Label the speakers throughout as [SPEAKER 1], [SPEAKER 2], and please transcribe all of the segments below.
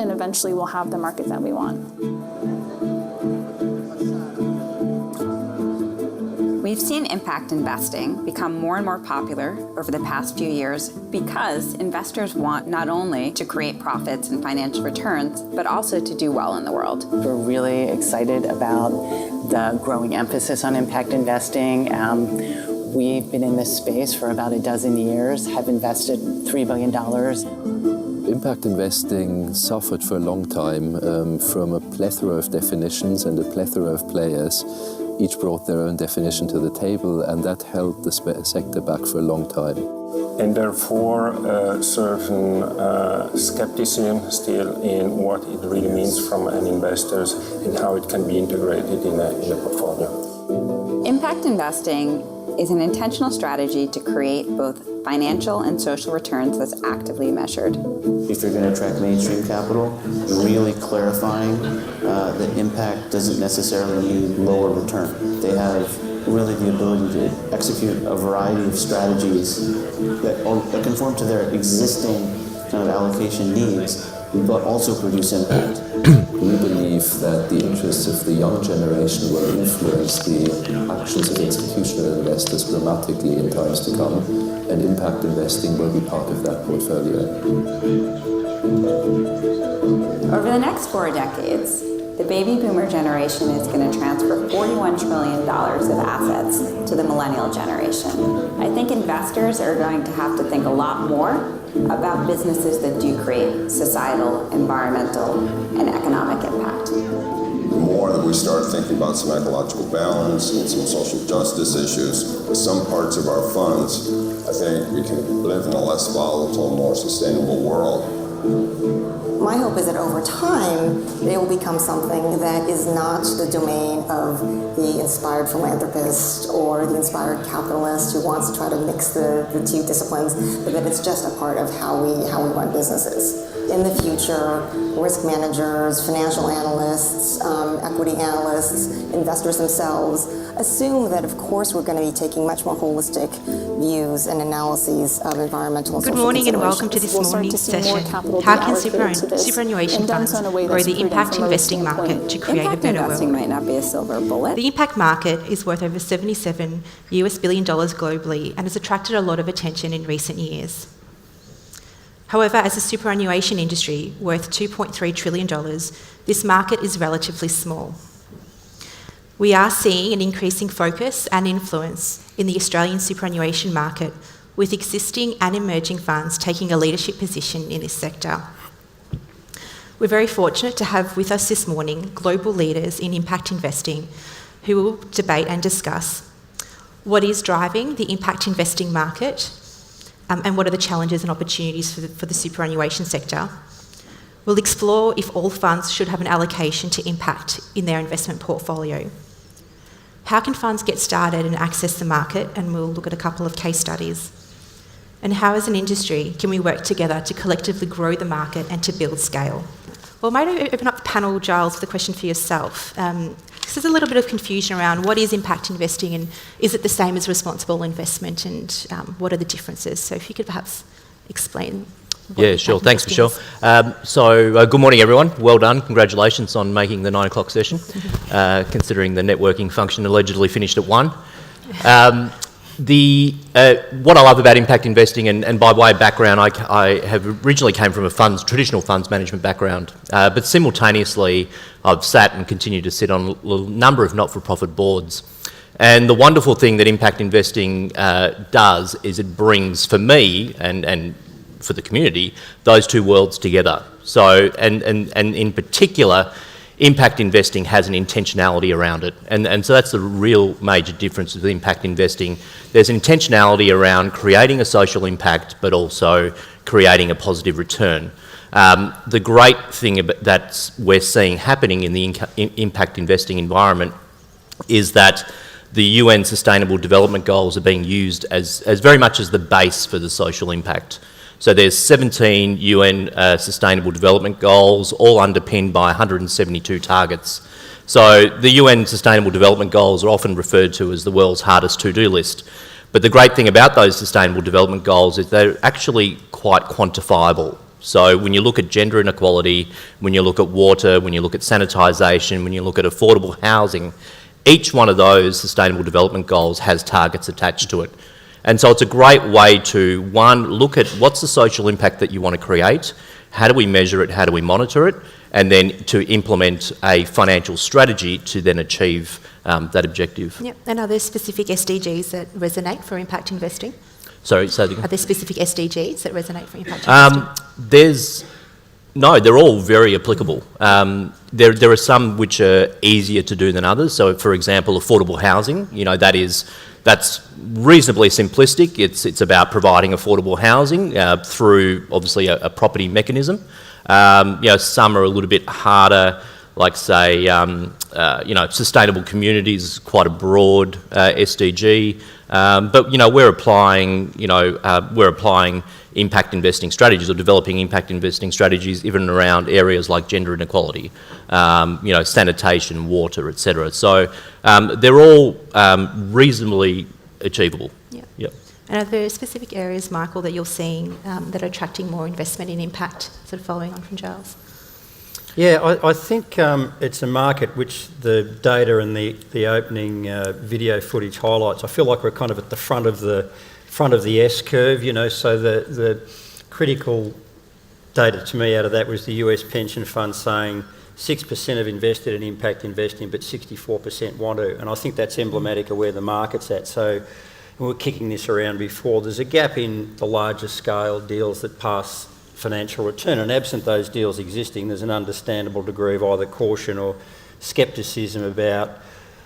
[SPEAKER 1] and eventually we'll have the market that we want.
[SPEAKER 2] We've seen impact investing become more and more popular over the past few years because investors want not only to create profits and financial returns, but also to do well in the world.
[SPEAKER 3] We're really excited about the growing emphasis on impact investing. We've been in this space for about a dozen years, have invested $3 billion.
[SPEAKER 4] Impact investing suffered for a long time from a plethora of definitions and a plethora of players. Each brought their own definition to the table, and that held the sector back for a long time.
[SPEAKER 5] And therefore, certain skepticism still in what it really means from an investor and how it can be integrated in a portfolio.
[SPEAKER 2] Impact investing is an intentional strategy to create both financial and social returns that's actively measured.
[SPEAKER 6] If you're going to attract mainstream capital, really clarifying that impact doesn't necessarily mean lower return. They have really the ability to execute a variety of strategies that conform to their existing kind of allocation needs, but also produce impact.
[SPEAKER 4] We believe that the interests of the young generation will influence the actions of institutional investors dramatically in times to come, and impact investing will be part of that portfolio.
[SPEAKER 2] Over the next 4 decades, the baby boomer generation is going to transfer $41 trillion of assets to the millennial generation. I think investors are going to have to think a lot more about businesses that do create societal, environmental, and economic impact.
[SPEAKER 7] The more that we start thinking about some ecological balance and some social justice issues with some parts of our funds, I think we can live in a less volatile, more sustainable world.
[SPEAKER 8] My hope is that over time, they will become something that is not the domain of the inspired philanthropist or the inspired capitalist who wants to try to mix the two disciplines, but that it's just a part of how we run businesses. In the future, risk managers, financial analysts, equity analysts, investors themselves assume that, of course, we're going to be taking much more holistic views and analyses of environmental and social considerations.
[SPEAKER 9] Good morning and welcome to this morning's session. How can superannuation funds grow the impact investing market to create a better world?
[SPEAKER 2] Impact investing might not be a silver bullet.
[SPEAKER 9] The impact market is worth over $77 billion globally and has attracted a lot of attention in recent years. However, as a superannuation industry worth $2.3 trillion, this market is relatively small. We are seeing an increasing focus and influence in the Australian superannuation market, with existing and emerging funds taking a leadership position in this sector. We're very fortunate to have with us this morning global leaders in impact investing who will debate and discuss what is driving the impact investing market and what are the challenges and opportunities for the superannuation sector. We'll explore if all funds should have an allocation to impact in their investment portfolio. How can funds get started and access the market? And we'll look at a couple of case studies. And how, as an industry, can we work together to collectively grow the market and to build scale? Well, I might open up the panel, Giles, with a question for yourself. There's a little bit of confusion around what is impact investing and is it the same as responsible investment, and what are the differences? So if you could perhaps explain.
[SPEAKER 10] Yeah, sure. Thanks, Michelle. Good morning, everyone. Well done. Congratulations on making the 9 o'clock session, considering the networking function allegedly finished at 1. What I love about impact investing, and by way of background, I have originally came from a traditional funds management background, but simultaneously I've sat and continue to sit on a number of not-for-profit boards. And the wonderful thing that impact investing does is it brings, for me and for the community, those two worlds together. So, and in particular, impact investing has an intentionality around it. And so that's the real major difference with impact investing. There's an intentionality around creating a social impact, but also creating a positive return. The great thing that we're seeing happening in the impact investing environment is that the UN Sustainable Development Goals are being used as very much as the base for the social impact. So there's 17 UN Sustainable Development Goals, all underpinned by 172 targets. So the UN Sustainable Development Goals are often referred to as the world's hardest to-do list. But the great thing about those Sustainable Development Goals is they're actually quite quantifiable. So when you look at gender inequality, when you look at water, when you look at sanitisation, when you look at affordable housing, each one of those sustainable development goals has targets attached to it. And so it's a great way to, one, look at what's the social impact that you want to create, how do we measure it, how do we monitor it, and then to implement a financial strategy to then achieve that objective.
[SPEAKER 9] Yep. And are there specific SDGs that resonate for impact investing?
[SPEAKER 10] Sorry, say that again.
[SPEAKER 9] Are there specific SDGs that resonate for impact investing?
[SPEAKER 10] They're all very applicable. There are some which are easier to do than others. So, for example, affordable housing, that's reasonably simplistic. It's about providing affordable housing through, obviously, a property mechanism. Some are a little bit harder, like, say, sustainable communities, quite a broad SDG. But we're applying impact investing strategies or developing impact investing strategies even around areas like gender inequality, sanitation, water, etc. So they're all reasonably achievable.
[SPEAKER 9] Yeah.
[SPEAKER 10] Yep.
[SPEAKER 9] And are there specific areas, Michael, that you're seeing that are attracting more investment in impact, sort of following on from Giles?
[SPEAKER 11] Yeah, I think it's a market which the data and the opening video footage highlights. I feel like we're kind of at the front of the S curve, so the critical data to me out of that was the US pension fund saying 6% have invested in impact investing, but 64% want to. And I think that's emblematic of where the market's at. So we were kicking this around before. There's a gap in the larger scale deals that pass financial return, and absent those deals existing, there's an understandable degree of either caution or scepticism about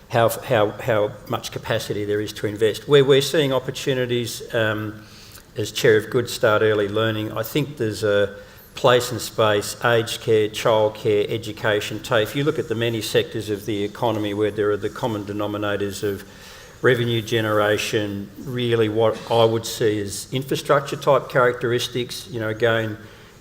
[SPEAKER 11] how much capacity there is to invest. Where we're seeing opportunities, as Chair of Good Start Early Learning, I think there's a place and space, aged care, childcare, education, TAFE. You look at the many sectors of the economy where there are the common denominators of revenue generation, really what I would see as infrastructure type characteristics. Again,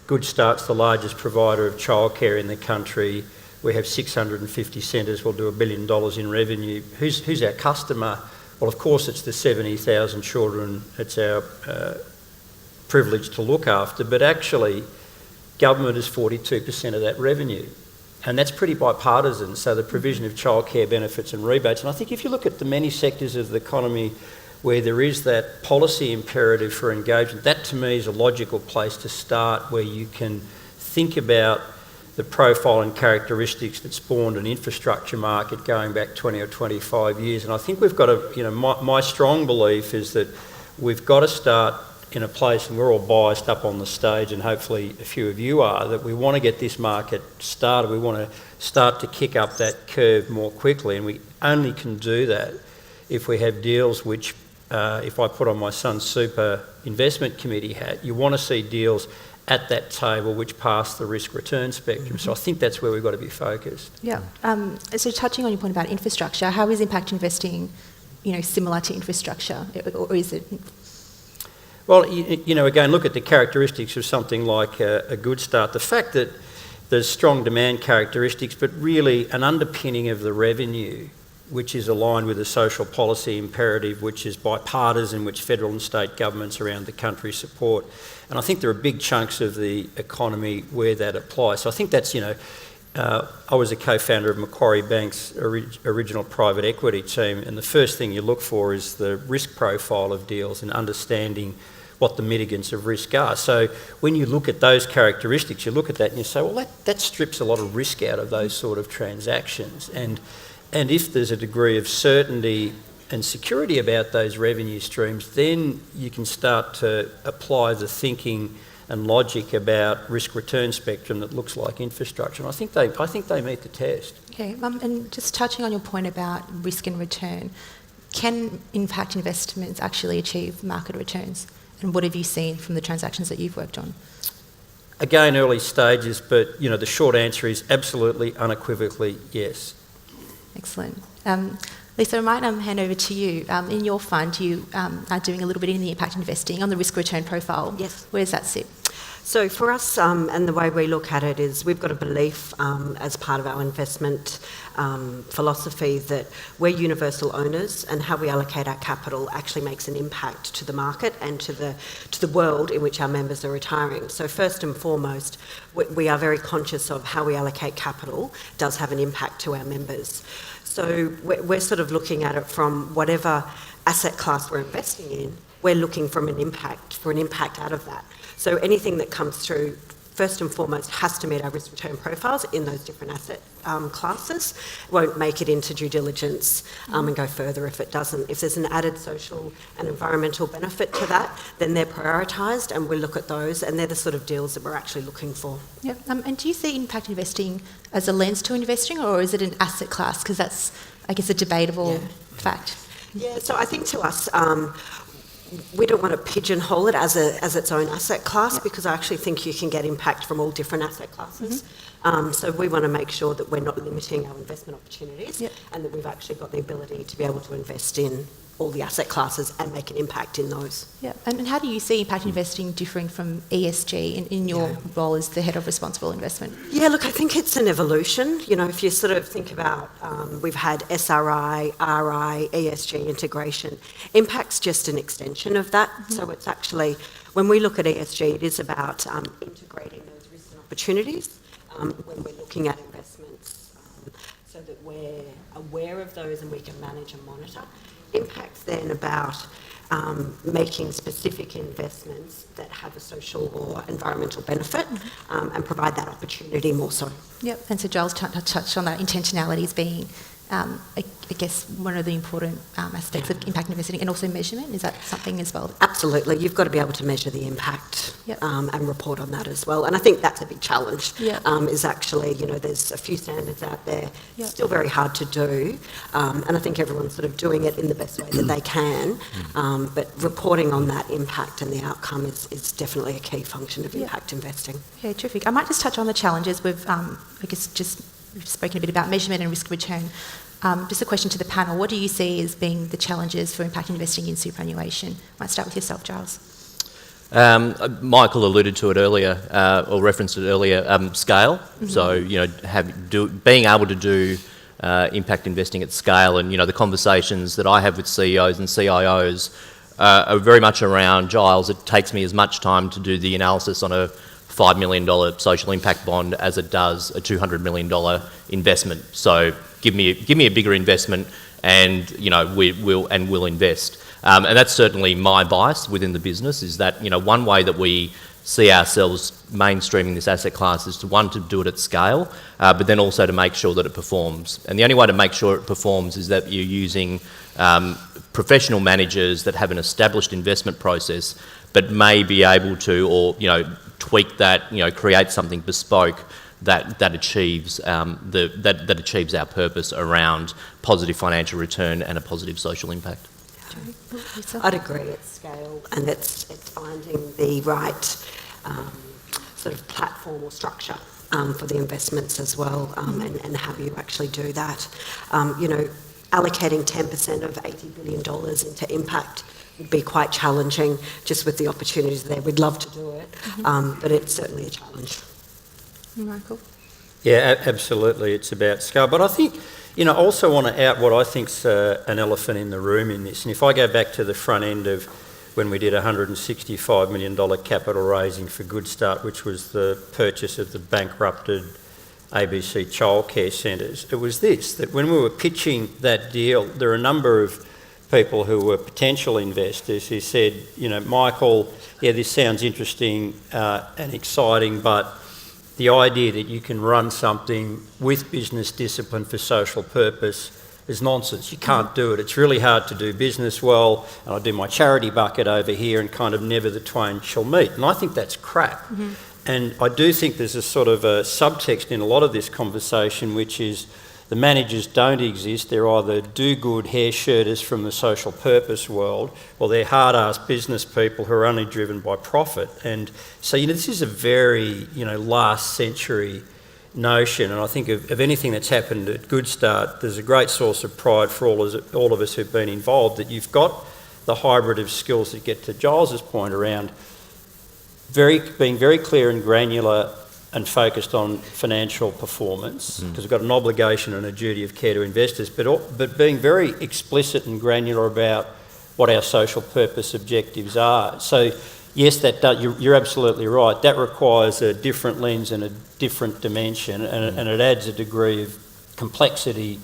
[SPEAKER 11] Good Start's the largest provider of childcare in the country. We have 650 centres, we'll do $1 billion in revenue. Who's our customer? Well, of course, it's the 70,000 children it's our privilege to look after, but actually, government is 42% of that revenue. And that's pretty bipartisan, so the provision of childcare benefits and rebates. And I think if you look at the many sectors of the economy where there is that policy imperative for engagement, that to me is a logical place to start, where you can think about the profile and characteristics that spawned an infrastructure market going back 20 or 25 years. And I think we've got to, my strong belief is that we've got to start in a place, and we're all biased up on the stage, and hopefully a few of you are, that we want to get this market started. We want to start to kick up that curve more quickly, and we only can do that if we have deals which, if I put on my Sunsuper investment committee hat, you want to see deals at that table which pass the risk-return spectrum. So I think that's where we've got to be focused.
[SPEAKER 9] Yeah. So touching on your point about infrastructure, how is impact investing, similar to infrastructure, or is it?
[SPEAKER 11] Well, again, look at the characteristics of something like a Good Start. The fact that there's strong demand characteristics, but really an underpinning of the revenue, which is aligned with a social policy imperative, which is bipartisan, which federal and state governments around the country support. And I think there are big chunks of the economy where that applies. So I think that's, I was a co-founder of Macquarie Bank's original private equity team, and the first thing you look for is the risk profile of deals and understanding what the mitigants of risk are. So when you look at those characteristics, you look at that and you say, well, that strips a lot of risk out of those sort of transactions. And if there's a degree of certainty and security about those revenue streams, then you can start to apply the thinking and logic about risk-return spectrum that looks like infrastructure. And I think they meet the test.
[SPEAKER 9] Okay, and just touching on your point about risk and return, can impact investments actually achieve market returns? And what have you seen from the transactions that you've worked on?
[SPEAKER 11] Again, early stages, but the short answer is absolutely, unequivocally, yes.
[SPEAKER 9] Excellent. Lisa, I might hand over to you. In your fund, you are doing a little bit in the impact investing on the risk-return profile.
[SPEAKER 12] Yes.
[SPEAKER 9] Where does that sit?
[SPEAKER 12] So for us, and the way we look at it is we've got a belief as part of our investment philosophy that we're universal owners, and how we allocate our capital actually makes an impact to the market and to the world in which our members are retiring. So first and foremost, we are very conscious of how we allocate capital does have an impact to our members. So we're sort of looking at it from whatever asset class we're investing in, we're looking for an impact out of that. So anything that comes through, first and foremost, has to meet our risk return profiles in those different asset classes. Won't make it into due diligence and go further if it doesn't. If there's an added social and environmental benefit to that, then they're prioritised, and we look at those, and they're the sort of deals that we're actually looking for.
[SPEAKER 9] Yep. And do you see impact investing as a lens to investing, or is it an asset class? Because that's, I guess, a debatable fact.
[SPEAKER 12] Yeah, so I think to us, we don't want to pigeonhole it as its own asset class, because I actually think you can get impact from all different asset classes. So we want to make sure that we're not limiting our investment opportunities, and that we've actually got the ability to be able to invest in all the asset classes and make an impact in those.
[SPEAKER 9] Yeah, and how do you see impact investing differing from ESG in your role as the head of responsible investment?
[SPEAKER 12] Yeah, look, I think it's an evolution. You know, if you sort of think about, we've had SRI, RI, ESG integration. Impact's just an extension of that. So it's actually, when we look at ESG, it is about integrating those risks and opportunities when we're looking at investments, so that we're aware of those and we can manage and monitor. Impact's then about making specific investments that have a social or environmental benefit and provide that opportunity more so.
[SPEAKER 9] Yep, and so Giles touched on that intentionality as being, I guess, one of the important aspects of impact investing, and also measurement. Is that something as well?
[SPEAKER 12] Absolutely, you've got to be able to measure the impact and report on that as well. And I think that's a big challenge, is actually, you know, there's a few standards out there, still very hard to do. And I think everyone's sort of doing it in the best way that they can. But reporting on that impact and the outcome is definitely a key function of impact investing.
[SPEAKER 9] Yeah, terrific. I might just touch on the challenges. We've spoken a bit about measurement and risk return. Just a question to the panel. What do you see as being the challenges for impact investing in superannuation? I might start with yourself, Giles.
[SPEAKER 10] Michael alluded to it earlier, or referenced it earlier, scale. So, you know, being able to do impact investing at scale, and, you know, the conversations that I have with CEOs and CIOs are very much around, Giles, it takes me as much time to do the analysis on a $5 million social impact bond as it does a $200 million investment. So give me a bigger investment, and, you know, we'll invest. And that's certainly my bias within the business, is that, you know, one way that we see ourselves mainstreaming this asset class is to do it at scale, but then also to make sure that it performs. And the only way to make sure it performs is that you're using professional managers that have an established investment process, but may be able to, or, you know, tweak that, you know, create something bespoke that achieves that achieves our purpose around positive financial return and a positive social impact.
[SPEAKER 12] I'd agree, it's scale, and it's finding the right sort of platform or structure for the investments as well, and how you actually do that. You know, allocating 10% of $80 billion into impact would be quite challenging, just with the opportunities there. We'd love to do it, but it's certainly a challenge.
[SPEAKER 9] Michael?
[SPEAKER 11] Yeah, absolutely, it's about scale. But I think, you know, I also want to out what I think's an elephant in the room in this. And if I go back to the front end of when we did $165 million capital raising for Good Start, which was the purchase of the bankrupted ABC childcare centres, it was this, that when we were pitching that deal, there were a number of people who were potential investors who said, you know, Michael, yeah, this sounds interesting and exciting, but the idea that you can run something with business discipline for social purpose is nonsense. You can't do it. It's really hard to do business well, and I do my charity bucket over here, and kind of never the twain shall meet. And I think that's crap. And I do think there's a sort of a subtext in a lot of this conversation, which is the managers don't exist. They're either do-good hair-shirters from the social purpose world, or they're hard-ass business people who are only driven by profit. And so, you know, this is a very, you know, last century notion. And I think of anything that's happened at Good Start, there's a great source of pride for all of us who've been involved, that you've got the hybrid of skills that get to Giles's point around being very clear and granular and focused on financial performance, because we've got an obligation and a duty of care to investors, but being very explicit and granular about what our social purpose objectives are. So yes, that does, you're absolutely right. That requires a different lens and a different dimension, and it adds a degree of complexity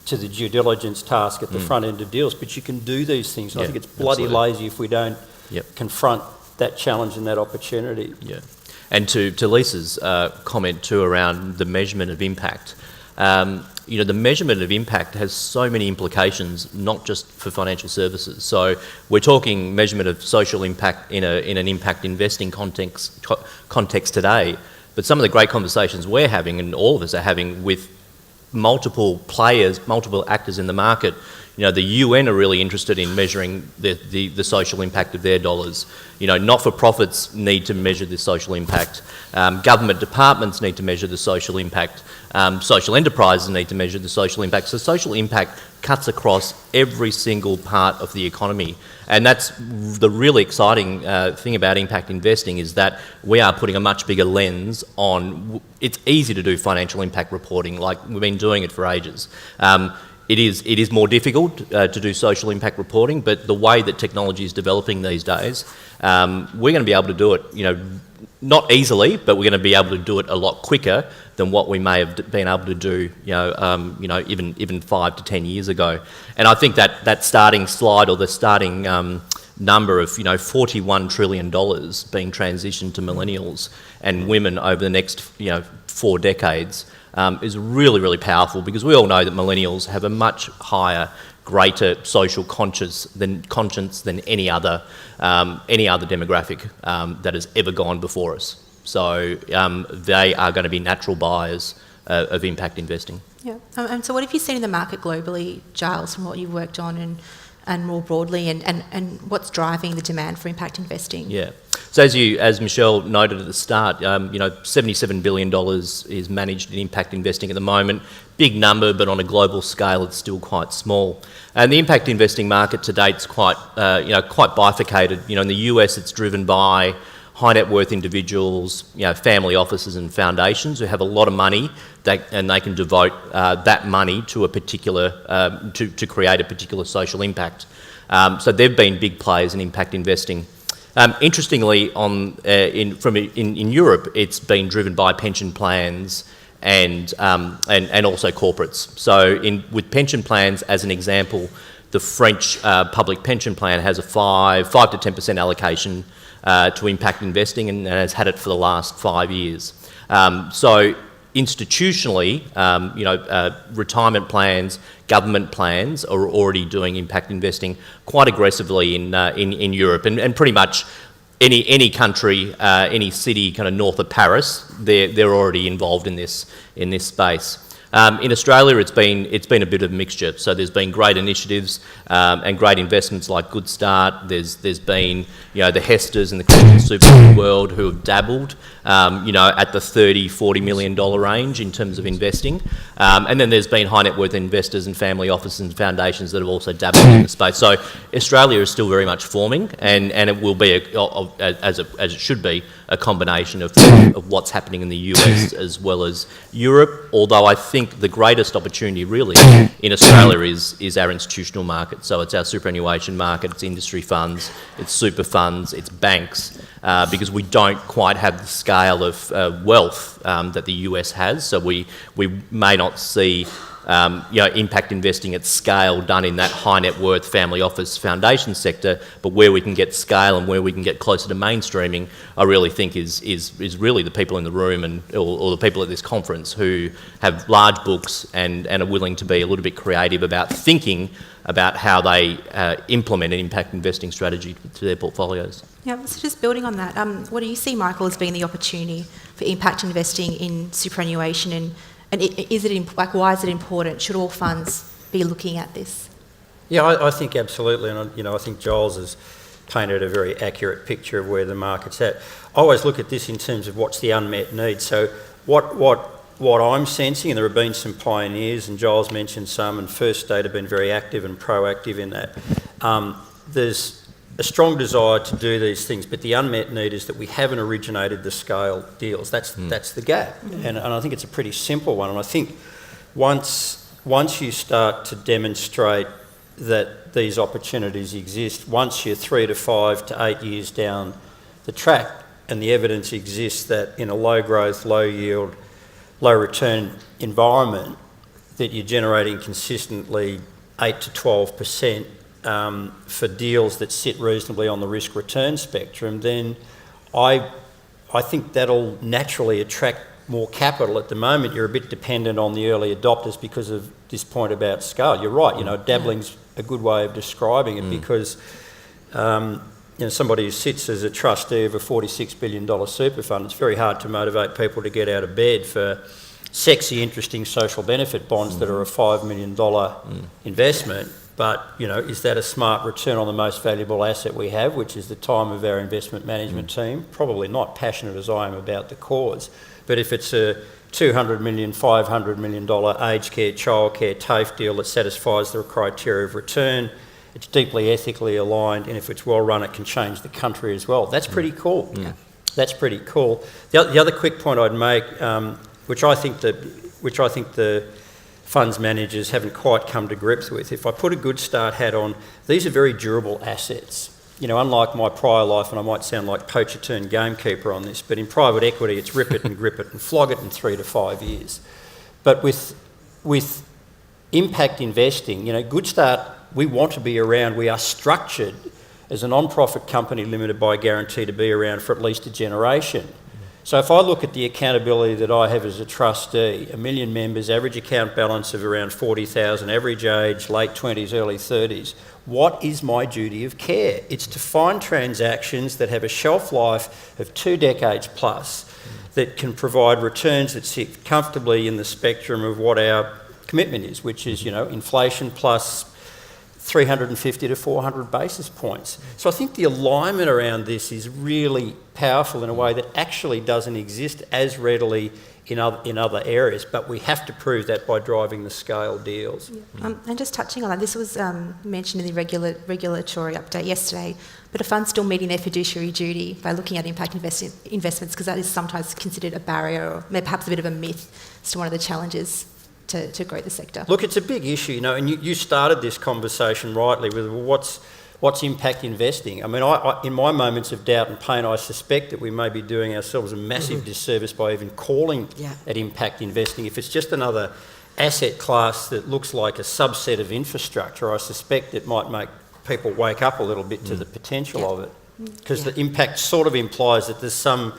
[SPEAKER 11] to the due diligence task at the front end of deals. But you can do these things. And I think it's bloody lazy if we don't confront that challenge and that opportunity.
[SPEAKER 10] Yeah. And to Lisa's comment too around the measurement of impact, the measurement of impact has so many implications, not just for financial services. So we're talking measurement of social impact in an impact investing context today, but some of the great conversations we're having, and all of us are having, with multiple players, multiple actors in the market. The UN are really interested in measuring the social impact of their dollars. Not-for-profits need to measure the social impact. Government departments need to measure the social impact. Social enterprises need to measure the social impact. So social impact cuts across every single part of the economy. And that's the really exciting thing about impact investing, is that we are putting a much bigger lens on. It's easy to do financial impact reporting, like we've been doing it for ages. It is more difficult to do social impact reporting, but the way that technology is developing these days, we're going to be able to do it, not easily, but we're going to be able to do it a lot quicker than what we may have been able to do, even 5 to 10 years ago. And I think that starting slide, or the starting number of $41 trillion being transitioned to millennials and women over the next 4 decades. Is really, really powerful, because we all know that millennials have a much higher, greater social conscience than any other demographic that has ever gone before us. So they are going to be natural buyers of impact investing.
[SPEAKER 9] Yeah. And so what have you seen in the market globally, Giles, from what you've worked on and more broadly, and what's driving the demand for impact investing?
[SPEAKER 10] Yeah. So as Michelle noted at the start, $77 billion is managed in impact investing at the moment. Big number, but on a global scale, it's still quite small. And the impact investing market to date is quite bifurcated. In the US, it's driven by high net worth individuals, family offices and foundations who have a lot of money, and they can devote that money to a particular to create a particular social impact. So they've been big players in impact investing. Interestingly, in Europe, it's been driven by pension plans and also corporates. So with pension plans, as an example, the French public pension plan has a 5 to 10% allocation to impact investing, and has had it for the last 5 years. So institutionally, retirement plans, government plans are already doing impact investing quite aggressively in Europe, and pretty much any country, any city kind of north of Paris, they're already involved in this space. In Australia, it's been a bit of a mixture. So there's been great initiatives and great investments like Good Start. There's been the Hesters and the Sunsuper world who have dabbled at the $30-40 million range in terms of investing, and then there's been high net worth investors and family offices and foundations that have also dabbled in the space. So Australia is still very much forming, and it will be as it should be, a combination of what's happening in the US as well as Europe. Although I think the greatest opportunity really in Australia is our institutional market. So it's our superannuation market, it's industry funds, it's super funds, it's banks, because we don't quite have the scale of wealth that the US has. So we may not see impact investing at scale done in that high net worth family office foundation sector, but where we can get scale and where we can get closer to mainstreaming, I really think is really the people in the room or the people at this conference who have large books and are willing to be a little bit creative about thinking about how they implement an impact investing strategy to their portfolios.
[SPEAKER 9] Yeah, so just building on that, what do you see, Michael, as being the opportunity for impact investing in superannuation, and why is it important? Should all funds be looking at this?
[SPEAKER 11] Yeah, I think absolutely, and I think Giles has painted a very accurate picture of where the market's at. I always look at this in terms of what's the unmet need. So what I'm sensing, and there have been some pioneers, and Giles mentioned some, and First State have been very active and proactive in that. a strong desire to do these things, but the unmet need is that we haven't originated the scale deals. That's the gap, and I think it's a pretty simple one. And I think once you start to demonstrate that these opportunities exist, once you're 3 to 5 to 8 years down the track, and the evidence exists that in a low growth, low yield, low return environment, that you're generating consistently 8 to 12%. For deals that sit reasonably on the risk-return spectrum, then I think that'll naturally attract more capital. At the moment, you're a bit dependent on the early adopters because of this point about scale. You're right, dabbling's a good way of describing it because somebody who sits as a trustee of a $46 billion super fund, it's very hard to motivate people to get out of bed for sexy, interesting social benefit bonds that are a $5 million investment. But, is that a smart return on the most valuable asset we have, which is the time of our investment management team? Probably not, passionate as I am about the cause. But if it's a $200 million, $500 million aged care, childcare, TAFE deal that satisfies the criteria of return, it's deeply ethically aligned, and if it's well run, it can change the country as well. That's pretty cool. Yeah. That's pretty cool. The other quick point I'd make, which I think the funds managers haven't quite come to grips with. If I put a good start hat on, these are very durable assets. Unlike my prior life, and I might sound like poacher turned gamekeeper on this, but in private equity, it's rip it and grip it and flog it in 3 to 5 years. But with impact investing, good start, we want to be around. We are structured as a non-profit company limited by guarantee to be around for at least a generation. So if I look at the accountability that I have as a trustee, 1 million members, average account balance of around 40,000, average age, late 20s, early 30s, what is my duty of care? It's to find transactions that have a shelf life of 2 decades plus that can provide returns that sit comfortably in the spectrum of what our commitment is, which is, inflation plus 350 to 400 basis points. So I think the alignment around this is really powerful in a way that actually doesn't exist as readily in other areas, but we have to prove that by driving the scale deals.
[SPEAKER 9] Yeah. And just touching on that, this was mentioned in the regulatory update yesterday, but are funds still meeting their fiduciary duty by looking at impact investments, because that is sometimes considered a barrier or perhaps a bit of a myth as to one of the challenges to grow the sector?
[SPEAKER 11] Look, it's a big issue, and you started this conversation rightly with what's impact investing. I mean, I in my moments of doubt and pain, I suspect that we may be doing ourselves a massive disservice by even calling it impact investing. If it's just another asset class that looks like a subset of infrastructure, I suspect it might make people wake up a little bit to the potential of it. Because the impact sort of implies that there's some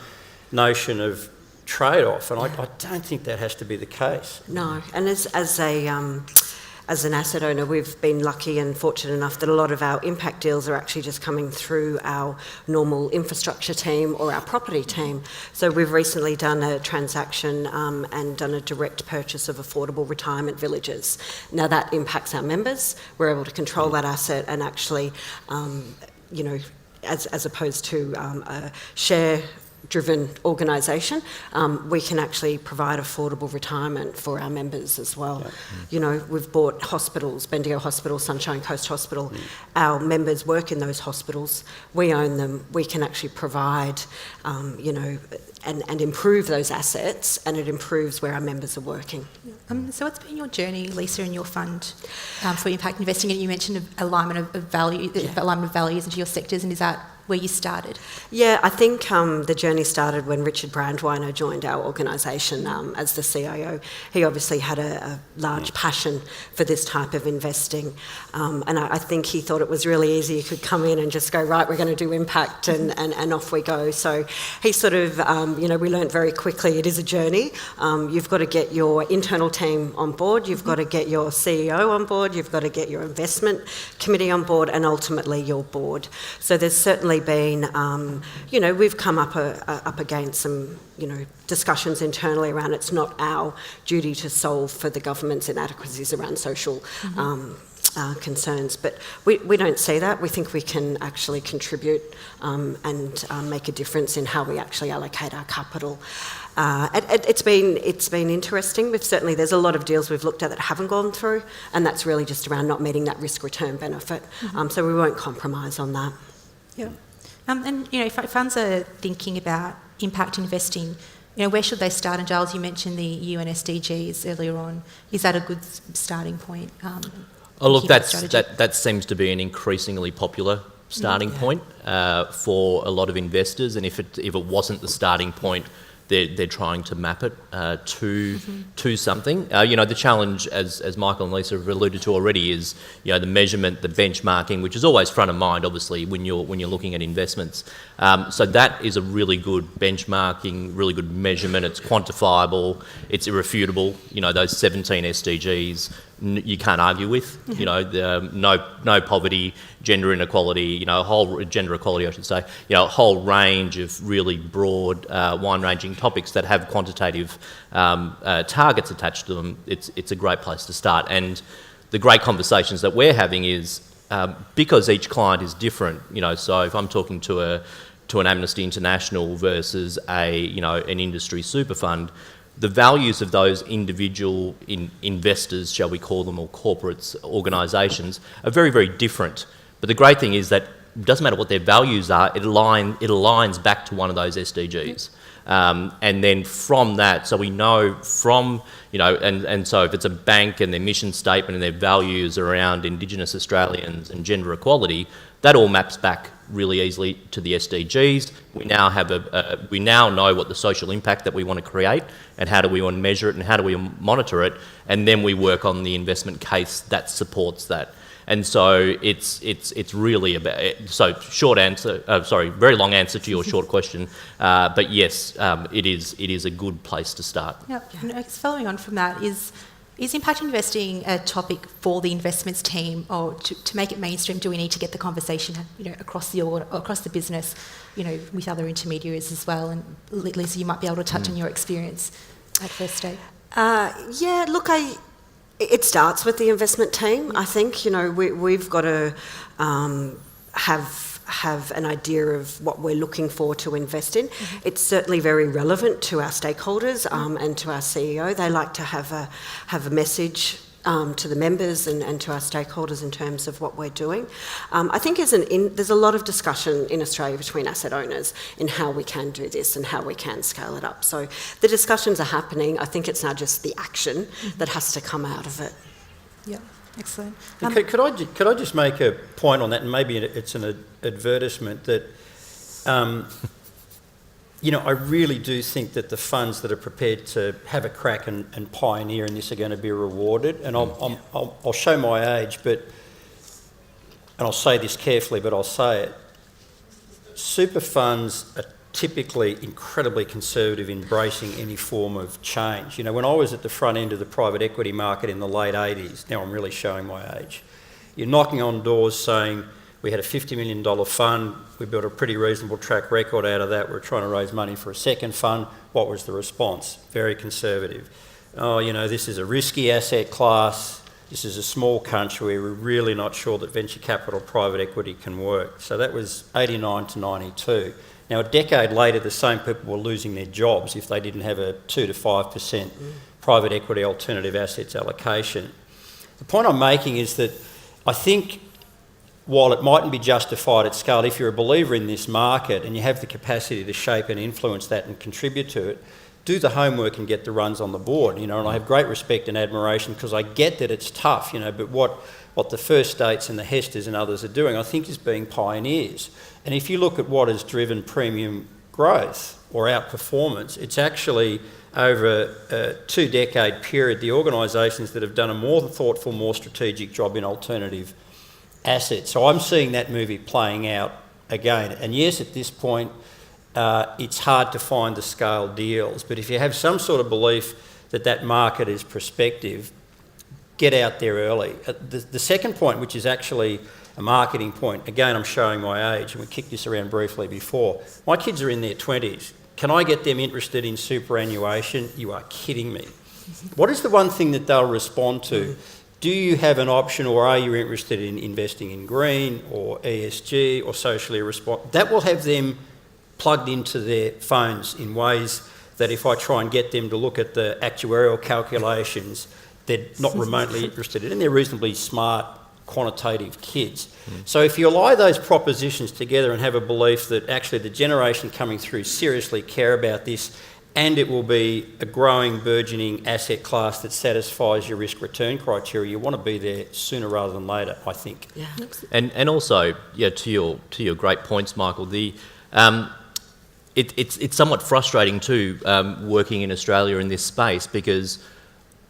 [SPEAKER 11] notion of trade-off, and I don't think that has to be the case.
[SPEAKER 12] No, and as an asset owner, we've been lucky and fortunate enough that a lot of our impact deals are actually just coming through our normal infrastructure team or our property team. So we've recently done a transaction and done a direct purchase of affordable retirement villages. Now that impacts our members. We're able to control that asset and actually, as opposed to a share-driven organisation, we can actually provide affordable retirement for our members as well. We've bought hospitals, Bendigo Hospital, Sunshine Coast Hospital. Our members work in those hospitals. We own them. We can actually provide, and improve those assets, and it improves where our members are working.
[SPEAKER 9] So what's been your journey, Lisa, in your fund for impact investing? And you mentioned alignment of values into your sectors, and is that where you started?
[SPEAKER 12] Yeah, I think the journey started when Richard Brandweiner joined our organisation as the CIO. He obviously had a large passion for this type of investing, and I think he thought it was really easy. He could come in and just go, right, we're going to do impact, and off we go. So he sort of, we learnt very quickly it is a journey. You've got to get your internal team on board, you've got to get your CEO on board, you've got to get your investment committee on board, and ultimately your board. So there's certainly been, we've come up against some, discussions internally around it's not our duty to solve for the government's inadequacies around social concerns, but we don't see that. We think we can actually contribute and make a difference in how we actually allocate our capital. It's been interesting. There's a lot of deals we've looked at that haven't gone through, and that's really just around not meeting that risk return benefit. So we won't compromise on that.
[SPEAKER 9] Yeah. And, if funds are thinking about impact investing, where should they start? And Giles, you mentioned the UN SDGs earlier on. Is that a good starting point?
[SPEAKER 10] Oh, look, that seems to be an increasingly popular starting point for a lot of investors. And if it wasn't the starting point, they're trying to map it to something. The challenge, as Michael and Lisa have alluded to already, is the measurement, the benchmarking, which is always front of mind, obviously, when you're looking at investments. So that is a really good benchmarking, really good measurement. It's quantifiable, it's irrefutable. Those 17 SDGs you can't argue with. No poverty, gender inequality. Gender equality, I should say. A whole range of really broad, wide-ranging topics that have quantitative targets attached to them. It's a great place to start. And the great conversations that we're having is because each client is different. So if I'm talking to an Amnesty International versus an industry super fund, the values of those individual investors, shall we call them, or corporates, organisations, are very, very different. But the great thing is that it doesn't matter what their values are, it aligns back to one of those SDGs. And then from that, so we know from, and so if it's a bank and their mission statement and their values around Indigenous Australians and gender equality, that all maps back really easily to the SDGs. We now have we now know what the social impact that we want to create and how do we want to measure it and how do we monitor it, and then we work on the investment case that supports that. And so it's really about, so short answer, very long answer to your short question, but yes, it is a good place to start.
[SPEAKER 9] Yeah, and I guess following on from that, is impact investing a topic for the investments team, or to make it mainstream, do we need to get the conversation across the business, with other intermediaries as well? And Lisa, you might be able to touch on your experience at First State.
[SPEAKER 12] It starts with the investment team. I think, we've got to have an idea of what we're looking for to invest in. Mm-hmm. It's certainly very relevant to our stakeholders and to our CEO. They like to have a message to the members and to our stakeholders in terms of what we're doing. I think there's a lot of discussion in Australia between asset owners in how we can do this and how we can scale it up. So the discussions are happening. I think it's now just the action that has to come out of it.
[SPEAKER 9] Yeah, excellent.
[SPEAKER 11] Could I just make a point on that, and maybe it's an advertisement that, I really do think that the funds that are prepared to have a crack and pioneer in this are going to be rewarded. And I'll show my age, and I'll say this carefully, but I'll say it. Super funds are typically incredibly conservative in embracing any form of change. When I was at the front end of the private equity market in the late 80s, now I'm really showing my age, you're knocking on doors saying, we had a $50 million fund, we built a pretty reasonable track record out of that, we're trying to raise money for a second fund. What was the response? Very conservative. This is a risky asset class, this is a small country, we're really not sure that venture capital private equity can work. So that was 89 to 92. Now, a decade later, the same people were losing their jobs if they didn't have a 2 to 5% private equity alternative assets allocation. The point I'm making is that I think while it mightn't be justified at scale, if you're a believer in this market and you have the capacity to shape and influence that and contribute to it, do the homework and get the runs on the board. And I have great respect and admiration because I get that it's tough, but what the First States and the Hesters and others are doing, I think, is being pioneers. And if you look at what has driven premium growth or outperformance, it's actually over a 2-decade period, the organisations that have done a more thoughtful, more strategic job in alternative assets. So I'm seeing that movie playing out again. And yes, at this point, it's hard to find the scale deals, but if you have some sort of belief that that market is prospective, get out there early. The second point, which is actually a marketing point, again, I'm showing my age, and we kicked this around briefly before. My kids are in their 20s. Can I get them interested in superannuation? You are kidding me. What is the one thing that they'll respond to? Do you have an option, or are you interested in investing in green or ESG or socially responsible? That will have them plugged into their phones in ways that if I try and get them to look at the actuarial calculations, they're not remotely interested in, and they're reasonably smart quantitative kids. So if you ally those propositions together and have a belief that actually the generation coming through seriously care about this, and it will be a growing, burgeoning asset class that satisfies your risk-return criteria, you want to be there sooner rather than later, I think.
[SPEAKER 12] Yeah.
[SPEAKER 10] And also, yeah, to your great points, Michael, it's somewhat frustrating too, working in Australia in this space, because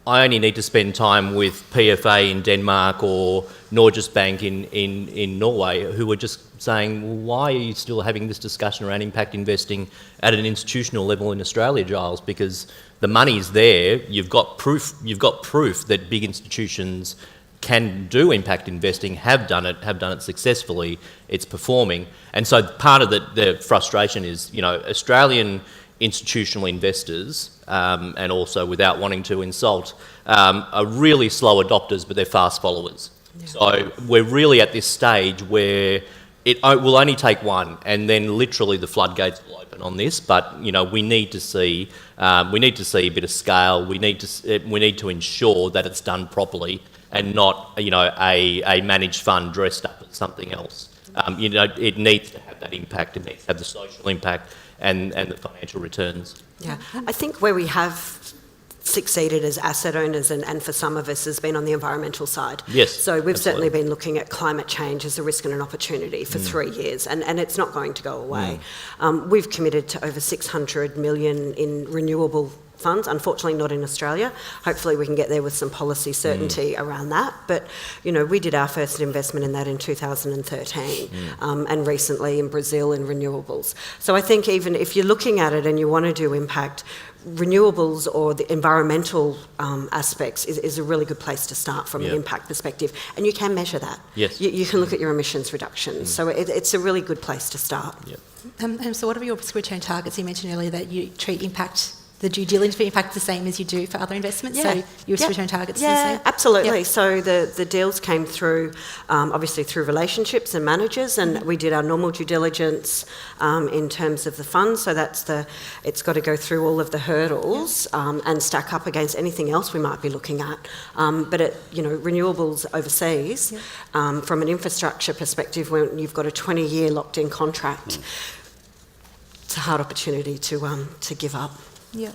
[SPEAKER 10] I only need to spend time with PFA in Denmark or Norges Bank in Norway, who are just saying, well, why are you still having this discussion around impact investing at an institutional level in Australia, Giles? Because the money's there, you've got proof that big institutions can do impact investing, have done it successfully, it's performing. And so part of the frustration is, Australian institutional investors, and also without wanting to insult, are really slow adopters, but they're fast followers. Yeah. So we're really at this stage where it will only take one, and then literally the floodgates will open on this. But we need to see a bit of scale. We need to ensure that it's done properly and not a managed fund dressed up as something else. It needs to have that impact. It needs to have the social impact and the financial returns.
[SPEAKER 12] Yeah, I think where we have succeeded as asset owners and for some of us has been on the environmental side.
[SPEAKER 10] Yes,
[SPEAKER 12] so we've
[SPEAKER 10] absolutely.
[SPEAKER 12] certainly been looking at climate change as a risk and an opportunity for 3 years, and it's not going to go away. We've committed to over 600 million in renewable funds, unfortunately not in Australia. Hopefully we can get there with some policy certainty around that. But, we did our first investment in that in 2013 and recently in Brazil in renewables. So I think even if you're looking at it and you want to do impact, renewables or the environmental aspects is a really good place to start from an impact perspective. And you can measure that.
[SPEAKER 10] Yes.
[SPEAKER 12] You can look at your emissions reductions. So it's a really good place to start.
[SPEAKER 10] Yep.
[SPEAKER 9] So what are your risk return targets? You mentioned earlier that you treat the due diligence for impact the same as you do for other investments, so your risk return targets are the same?
[SPEAKER 12] Absolutely.
[SPEAKER 9] Yep.
[SPEAKER 12] So the deals came through, obviously through relationships and managers, and we did our normal due diligence in terms of the fund, so it's got to go through all of the hurdles and stack up against anything else we might be looking at. But renewables overseas, from an infrastructure perspective, when you've got a 20-year locked-in contract, it's a hard opportunity to give up.
[SPEAKER 9] Yeah.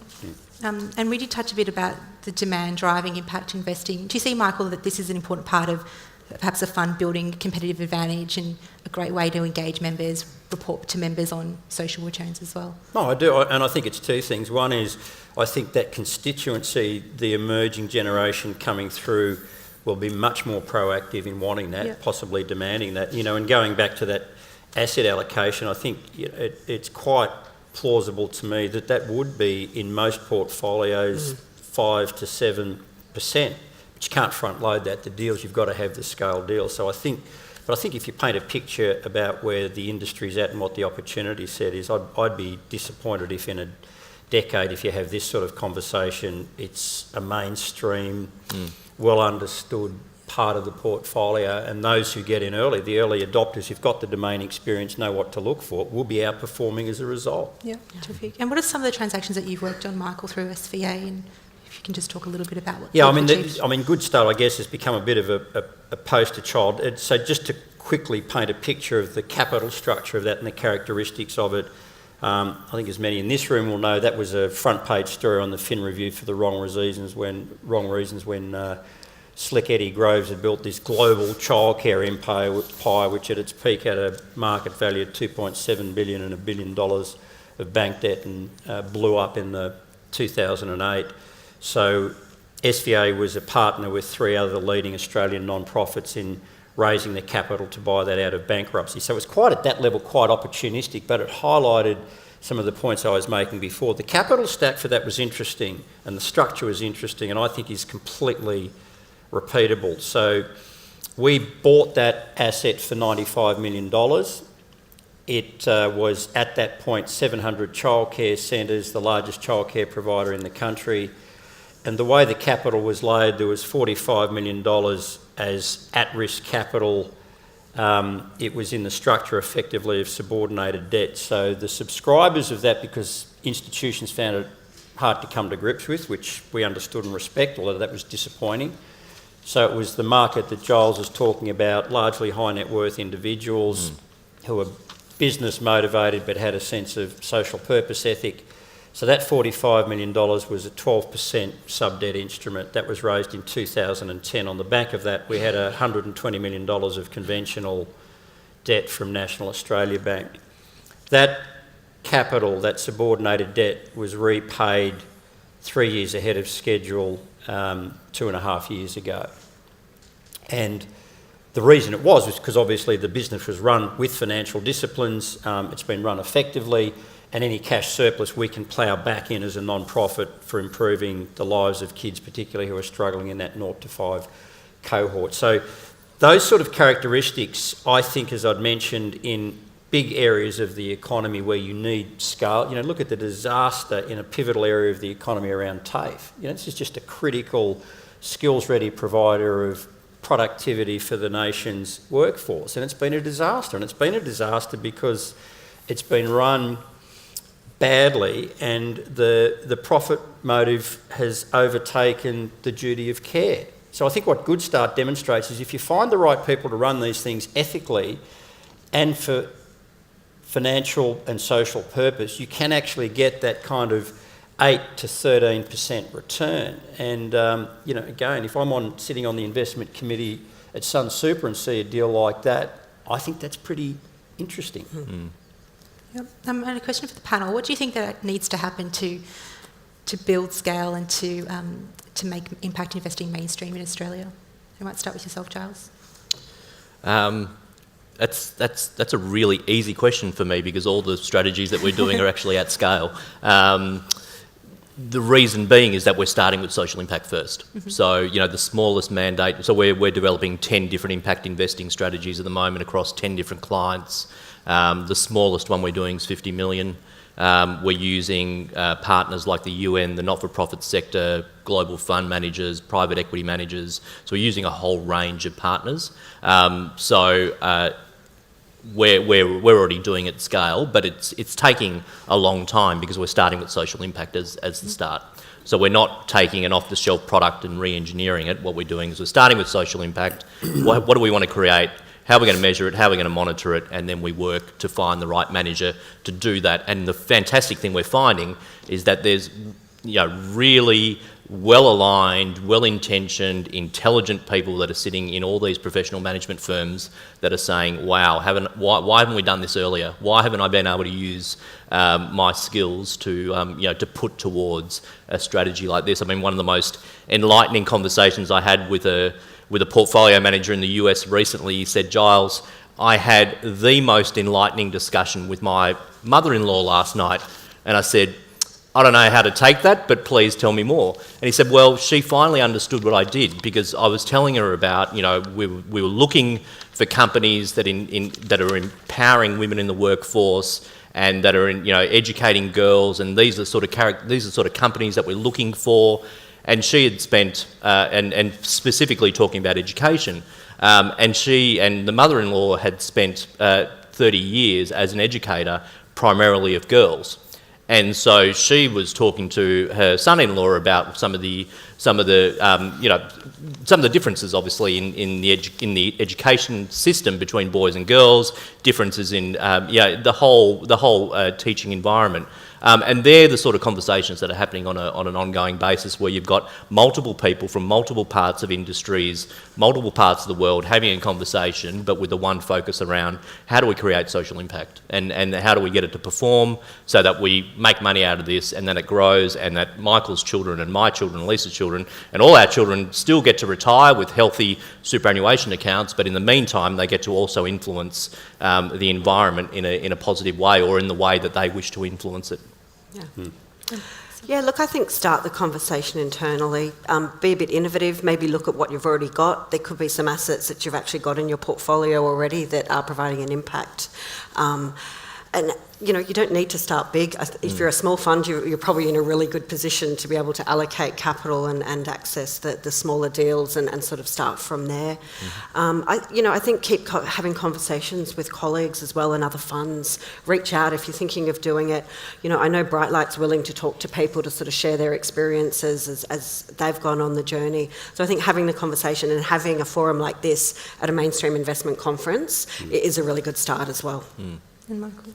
[SPEAKER 9] And we did touch a bit about the demand driving impact investing. Do you see, Michael, that this is an important part of perhaps a fund building competitive advantage and a great way to engage members, report to members on social returns as well?
[SPEAKER 11] No, I do, and I think it's two things. One is I think that constituency, the emerging generation coming through, will be much more proactive in wanting that, possibly demanding that. And going back to that asset allocation, I think it's quite plausible to me that would be in most portfolios 5 to 7%, but you can't front load that. The deals, you've got to have the scale deals. So I think if you paint a picture about where the industry's at and what the opportunity set is, I'd be disappointed if in a decade, if you have this sort of conversation, it's a mainstream, well understood part of the portfolio, and those who get in early, the early adopters who've got the domain experience, know what to look for, will be outperforming as a result.
[SPEAKER 9] Yeah, terrific. And what are some of the transactions that you've worked on, Michael, through SVA? And if you can just talk a little bit about what you've achieved.
[SPEAKER 11] Good Start, I guess, has become a bit of a poster child. So just to quickly paint a picture of the capital structure of that and the characteristics of it, I think as many in this room will know, that was a front page story on the Fin Review for the wrong reasons when Slick Eddie Groves had built this global childcare empire, which at its peak had a market value of $2.7 billion and $1 billion of bank debt, and blew up in the 2008. So SVA was a partner with 3 other leading Australian non-profits in raising the capital to buy that out of bankruptcy. So it was quite at that level, quite opportunistic, but it highlighted some of the points I was making before. The capital stack for that was interesting, and the structure was interesting, and I think is completely repeatable. So we bought that asset for $95 million. It was at that point 700 childcare centres, the largest childcare provider in the country. And the way the capital was laid, there was $45 million as at-risk capital. It was in the structure effectively of subordinated debt. So the subscribers of that, because institutions found it hard to come to grips with, which we understood and respect, although that was disappointing, So it was the market that Giles is talking about, largely high net worth individuals who were business motivated but had a sense of social purpose ethic. So that $45 million was a 12% sub-debt instrument that was raised in 2010. On the back of that, we had $120 million of conventional debt from National Australia Bank. That capital, that subordinated debt, was repaid 3 years ahead of schedule 2.5 years ago. And the reason it was because obviously the business was run with financial disciplines, it's been run effectively, and any cash surplus we can plough back in as a non-profit for improving the lives of kids, particularly who are struggling in that 0 to 5 cohort. So those sort of characteristics, I think, as I'd mentioned, in big areas of the economy where you need scale. You know, look at the disaster in a pivotal area of the economy around TAFE. You know, this is just a critical skills-ready provider of productivity for the nation's workforce, and it's been a disaster. And it's been a disaster because it's been run badly, and the profit motive has overtaken the duty of care. So I think what Good Start demonstrates is if you find the right people to run these things ethically and for financial and social purpose, you can actually get that kind of 8 to 13% return. And you know, again, if I'm sitting on the investment committee at Sunsuper and see a deal like that, I think that's pretty interesting.
[SPEAKER 9] Yep. And a question for the panel: what do you think that needs to happen to build scale and to make impact investing mainstream in Australia? I might start with yourself, Giles.
[SPEAKER 10] That's a really easy question for me because all the strategies that we're doing are actually at scale. The reason being is that we're starting with social impact first. So, you know, the smallest mandate, so we're developing 10 different impact investing strategies at the moment across 10 different clients. The smallest one we're doing is 50 million. We're using partners like the UN, the not-for-profit sector, global fund managers, private equity managers. So we're using a whole range of partners. We're already doing it at scale, but it's taking a long time because we're starting with social impact as the start. So we're not taking an off-the-shelf product and re-engineering it. What we're doing is we're starting with social impact. What do we want to create? How are we going to measure it? How are we going to monitor it? And then we work to find the right manager to do that. And the fantastic thing we're finding is that there's, you know, really well-aligned, well-intentioned, intelligent people that are sitting in all these professional management firms that are saying, wow, why haven't we done this earlier? Why haven't I been able to use my skills to, you know, to put towards a strategy like this? I mean, one of the most enlightening conversations I had with a portfolio manager in the US recently, he said, Giles, I had the most enlightening discussion with my mother-in-law last night. And I said, I don't know how to take that, but please tell me more. And he said, well, she finally understood what I did because I was telling her about, you know, we were looking for companies that are empowering women in the workforce and that are, you know, educating girls, and these are sort of companies that we're looking for. And she had spent, and specifically talking about education, and she and the mother-in-law had spent 30 years as an educator, primarily of girls. And so she was talking to her son-in-law about some of the differences, obviously, in the education system between boys and girls, differences in the whole teaching environment. And they're the sort of conversations that are happening on an ongoing basis, where you've got multiple people from multiple parts of industries, multiple parts of the world having a conversation, but with the one focus around how do we create social impact and how do we get it to perform so that we make money out of this and then it grows, and that Michael's children and my children and Lisa's children and all our children still get to retire with healthy superannuation accounts, but in the meantime they get to also influence the environment in a positive way, or in the way that they wish to influence it.
[SPEAKER 12] Yeah. Yeah, look, I think start the conversation internally, be a bit innovative, maybe look at what you've already got. There could be some assets that you've actually got in your portfolio already that are providing an impact. And you don't need to start big. If you're a small fund, you're probably in a really good position to be able to allocate capital and access the smaller deals and sort of start from there. I think keep having conversations with colleagues as well and other funds. Reach out if you're thinking of doing it. I know Brightlight's willing to talk to people to sort of share their experiences as they've gone on the journey. So I think having the conversation and having a forum like this at a mainstream investment conference is a really good start as well.
[SPEAKER 9] And Michael?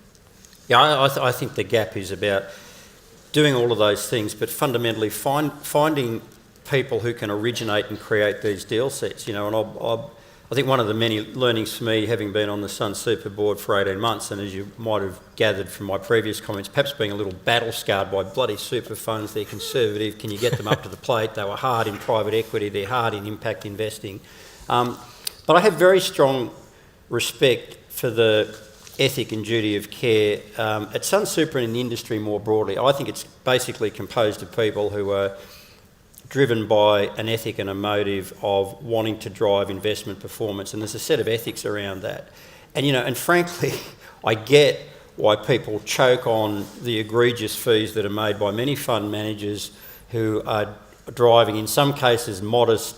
[SPEAKER 11] Yeah, I think the gap is about doing all of those things, but fundamentally finding people who can originate and create these deal sets. And I think one of the many learnings for me, having been on the Sunsuper board for 18 months, and as you might have gathered from my previous comments, perhaps being a little battle-scarred by bloody super funds. They're conservative. Can you get them up to the plate? They were hard in private equity. They're hard in impact investing. But I have very strong respect for the ethic and duty of care at Sunsuper and in the industry more broadly. I think it's basically composed of people who are driven by an ethic and a motive of wanting to drive investment performance, and there's a set of ethics around that. And frankly, I get why people choke on the egregious fees that are made by many fund managers who are driving, in some cases, modest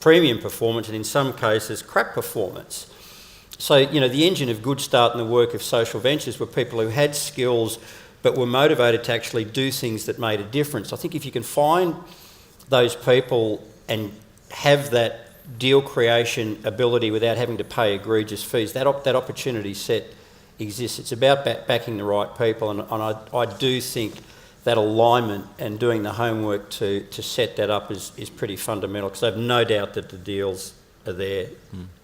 [SPEAKER 11] premium performance and in some cases, crap performance. So, the engine of Good Start and the work of social ventures were people who had skills but were motivated to actually do things that made a difference. I think if you can find those people and have that deal creation ability without having to pay egregious fees, that opportunity set exists. It's about backing the right people, and I do think that alignment and doing the homework to set that up is pretty fundamental, because I have no doubt that the deals are there.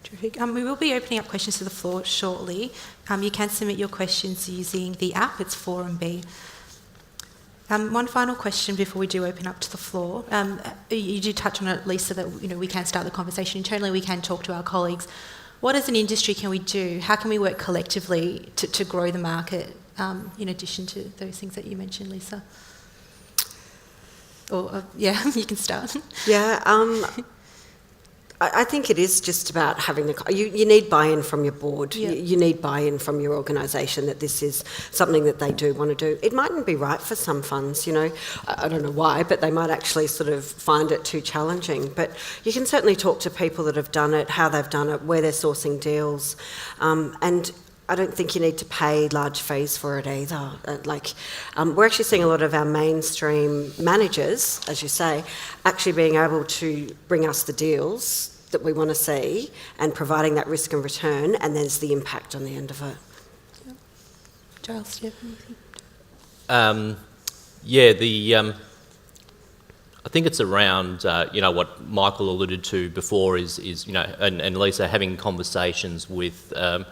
[SPEAKER 9] Terrific. We will be opening up questions to the floor shortly. You can submit your questions using the app. It's Forum B. One final question before we do open up to the floor. You did touch on it, Lisa, that we can start the conversation internally. We can talk to our colleagues. What as an industry can we do? How can we work collectively to grow the market? In addition to those things that you mentioned, Lisa. Or you can start.
[SPEAKER 12] Yeah. I think it is just about having you need buy-in from your board.
[SPEAKER 9] Yeah.
[SPEAKER 12] You need buy-in from your organisation that this is something that they do want to do. It mightn't be right for some funds, I don't know why, but they might actually sort of find it too challenging. But you can certainly talk to people that have done it, how they've done it, where they're sourcing deals, and I don't think you need to pay large fees for it either. We're actually seeing a lot of our mainstream managers, as you say, actually being able to bring us the deals that we want to see and providing that risk and return, and there's the impact on the end of it.
[SPEAKER 9] Giles, do you have anything?
[SPEAKER 10] I think it's around, what Michael alluded to before is and Lisa, having conversations with a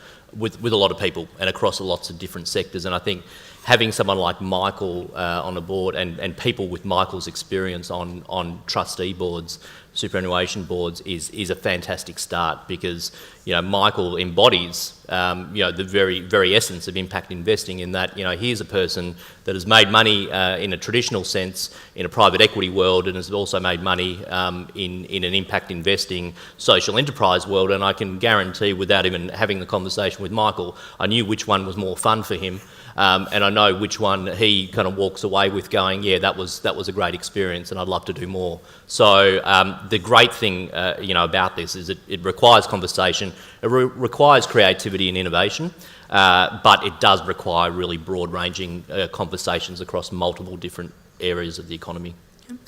[SPEAKER 10] lot of people and across lots of different sectors. And I think having someone like Michael on a board and people with Michael's experience on trustee boards, superannuation boards is a fantastic start, because Michael embodies the very, very essence of impact investing, in that here's a person that has made money in a traditional sense in a private equity world, and has also made money in an impact investing social enterprise world. And I can guarantee, without even having the conversation with Michael, I knew which one was more fun for him. And I know which one he kind of walks away with going, yeah, that was a great experience and I'd love to do more. So the great thing about this is it requires conversation, it requires creativity and innovation, but it does require really broad-ranging conversations across multiple different areas of the economy.